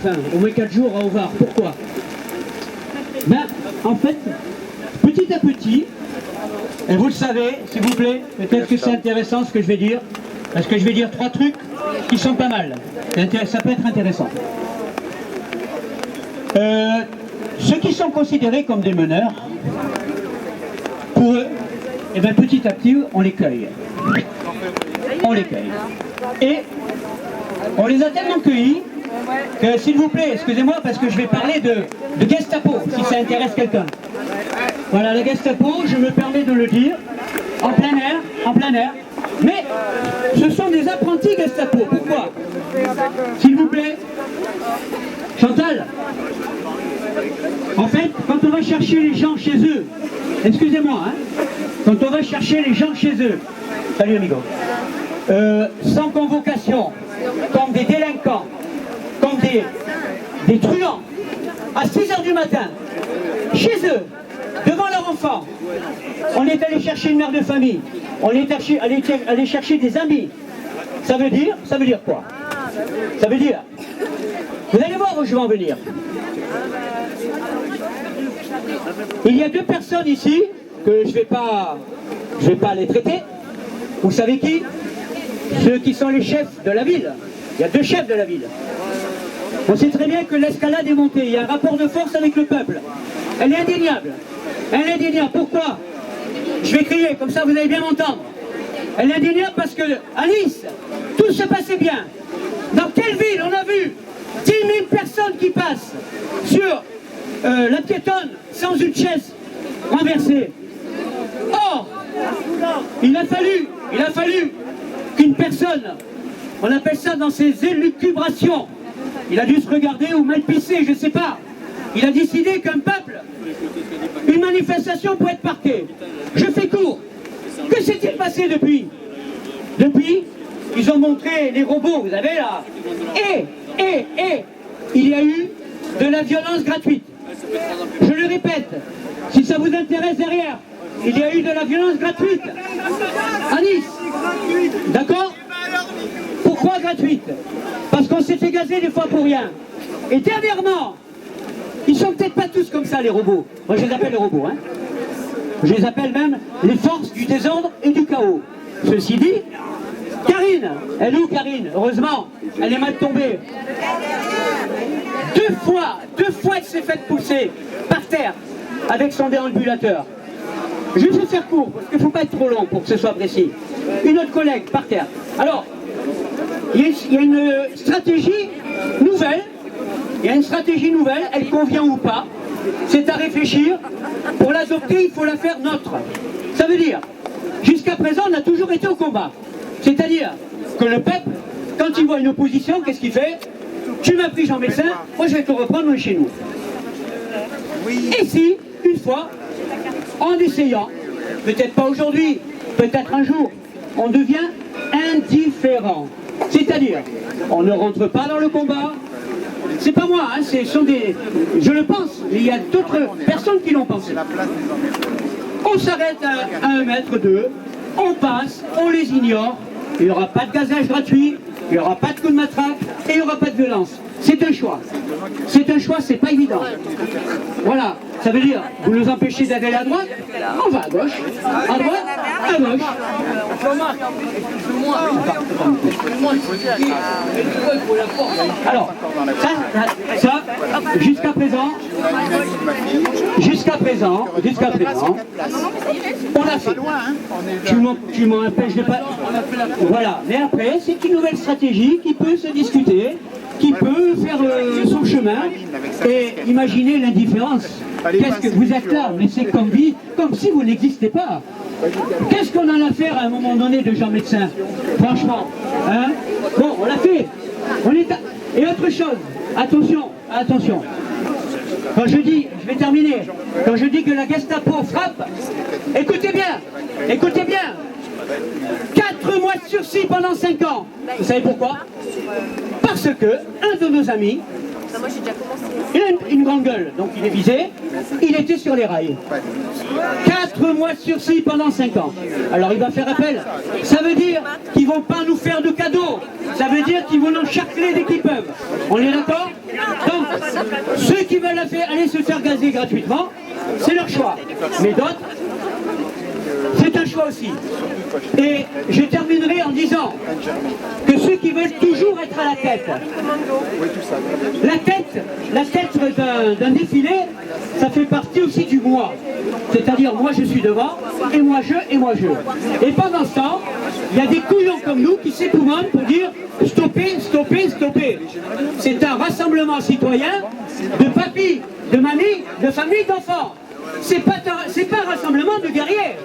Enfin, au moins 4 jours à Ovar. Pourquoi? Ben, en fait, petit à petit, et vous le savez, s'il vous plaît, peut-être que c'est intéressant ce que je vais dire, parce que je vais dire 3 trucs qui sont pas mal. Ça peut être intéressant. Ceux qui sont considérés comme des meneurs, pour eux, eh ben, petit à petit, on les cueille. On les cueille. Et on les a tellement cueillis que, s'il vous plaît, excusez-moi, parce que je vais parler de Gestapo, si ça intéresse quelqu'un. Voilà, la Gestapo, je me permets de le dire, en plein air. Mais ce sont des apprentis Gestapo. Pourquoi? S'il vous plaît, Chantal. En fait, quand on va chercher les gens chez eux, excusez-moi, hein, quand on va chercher les gens chez eux, salut amigo, sans convocation, comme des délinquants, comme des truands, à 6 h du matin, chez eux, devant leur enfant, on est allé chercher une mère de famille, on est allé chercher des amis. Ça veut dire quoi? Ça veut dire, vous allez voir où je vais en venir. Il y a 2 personnes ici que je vais pas les traiter. Vous savez qui? Ceux qui sont les chefs de la ville. Il y a 2 chefs de la ville. On sait très bien que l'escalade est montée. Il y a un rapport de force avec le peuple. Elle est indéniable. Elle est indéniable. Pourquoi? Je vais crier, comme ça vous allez bien m'entendre. Elle est indéniable parce que à Nice, tout se passait bien. Dans quelle ville on a vu 10 000 personnes qui passent sur la piétonne sans une chaise renversée? Or, il a fallu qu'une personne, on appelle ça dans ses élucubrations, il a dû se regarder ou mal pisser, je ne sais pas. Il a décidé qu'un peuple, une manifestation peut être parquée. Je fais court. Que s'est-il passé depuis? Depuis, ils ont montré les robots, vous avez là. Et, il y a eu de la violence gratuite. Je le répète, si ça vous intéresse derrière, il y a eu de la violence gratuite à Nice. D'accord? Pourquoi gratuite? Parce qu'on s'est fait gazer des fois pour rien. Et dernièrement, ils sont peut-être pas tous comme ça les robots. Moi je les appelle les robots, hein. Je les appelle même les forces du désordre et du chaos. Ceci dit, Karine, elle est où Karine? Heureusement, elle est mal tombée. 2 fois elle s'est faite pousser par terre avec son déambulateur. Je vais faire court, parce qu'il ne faut pas être trop long pour que ce soit précis. Une autre collègue par terre. Alors, il y a une stratégie nouvelle. Elle convient ou pas. C'est à réfléchir. Pour l'adopter, il faut la faire nôtre. Ça veut dire, jusqu'à présent, on a toujours été au combat. C'est-à-dire que le peuple, quand il voit une opposition, qu'est-ce qu'il fait? Tu m'as pris Jean Messin, moi je vais te reprendre chez nous. Et si, une fois, en essayant, peut-être pas aujourd'hui, peut-être un jour, on devient indifférent. C'est-à-dire, on ne rentre pas dans le combat. C'est pas moi, hein, je le pense, mais il y a d'autres personnes qui l'ont pensé. On s'arrête à 1 mètre d'eux, on passe, on les ignore, il n'y aura pas de gazage gratuit, il n'y aura pas de coup de matraque et il n'y aura pas de violence. C'est un choix. C'est un choix, c'est pas évident. Voilà, ça veut dire, vous nous empêchez d'aller à droite, on va à gauche. À droite, à gauche. Alors, ça, jusqu'à présent, on a fait. Tu m'en empêches de pas. Voilà, mais après, c'est une nouvelle stratégie qui peut se discuter, qui peut faire son chemin et imaginer l'indifférence. Qu'est-ce que vous êtes là? Mais c'est comme si vous n'existez pas. Qu'est-ce qu'on en a à faire à un moment donné de Jean Médecin? Franchement, hein? Bon, on l'a fait. Et autre chose, attention. Quand je vais terminer, quand je dis que la Gestapo frappe, écoutez bien, 4 mois de sursis pendant 5 ans. Vous savez pourquoi? Parce que un de nos amis, il a une grande gueule, donc il est visé, il était sur les rails. 4 mois de sursis pendant 5 ans. Alors il va faire appel. Ça veut dire qu'ils ne vont pas nous faire de cadeaux. Ça veut dire qu'ils vont nous charcler dès qu'ils peuvent. On est d'accord? Ceux qui veulent aller se faire gazer gratuitement, c'est leur choix. Mais d'autres, c'est un choix aussi. Et je terminerai en disant que ceux qui veulent toujours être à la tête d'un défilé, ça fait partie aussi du moi. C'est-à-dire moi je suis devant, et moi je, et moi je. Et pendant ce temps, il y a des couillons comme nous qui s'époumontent pour dire stoppez, stoppez, stoppez. C'est un rassemblement citoyen de papy, de mamie, de famille, d'enfants. C'est pas un rassemblement de guerriers.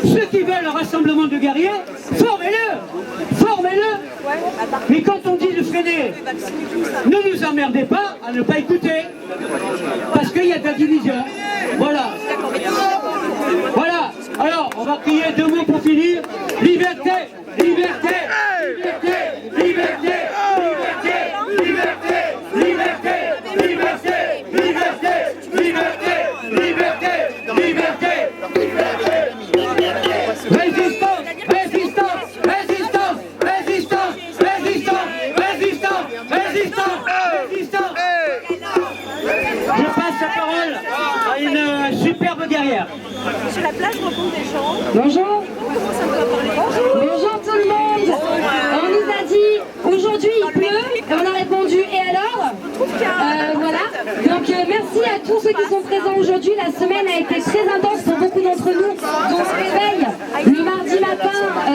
Ceux qui veulent un rassemblement de guerriers, formez-le. Formez-le. Mais quand on dit de freiner, ne nous emmerdez pas à ne pas écouter. Parce qu'il y a de la division. Voilà. Voilà. Alors, on va crier deux mots pour finir. Liberté, liberté, liberté, liberté, liberté, liberté, liberté, liberté, liberté, liberté, liberté, liberté. Résistance, résistance, résistance, résistance, résistance, résistance, résistance, résistance. Je passe la parole à une superbe guerrière. Sur la plage, je rencontre des gens. Bonjour. Comment ça peut parler? Bonjour tout le monde. On nous a dit aujourd'hui il pleut et on a répondu et alors voilà. Donc merci à tous ceux qui sont présents aujourd'hui. La semaine a été très intense pour beaucoup d'entre nous. On se réveille le mardi matin où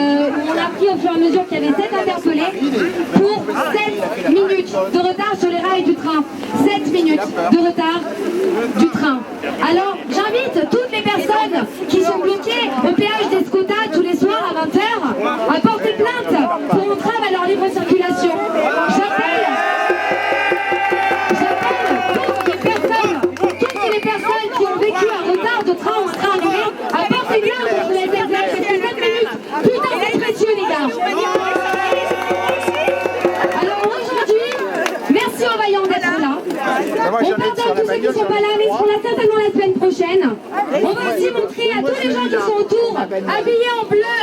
on a appris au fur et à mesure qu'il y avait 7 interpellés pour 7 minutes de retard sur les rails du train. 7 minutes de retard du train. Alors j'invite toutes les personnes qui sont bloquées au péage d'Escota tous les soirs à 20h à porter plainte pour entrave à leur libre circulation. J'appelle toutes les personnes qui ont vécu un retard de train ou un train annulé à porter plainte contre les SNCF. C'est 7 minutes. Putain, c'est précieux les gars. Alors aujourd'hui, merci aux vaillants d'être là. On pardonne tous ceux qui ne sont pas là, mais ils seront là certainement la semaine prochaine. On va aussi montrer à tous les gens qui sont autour, habillés en bleu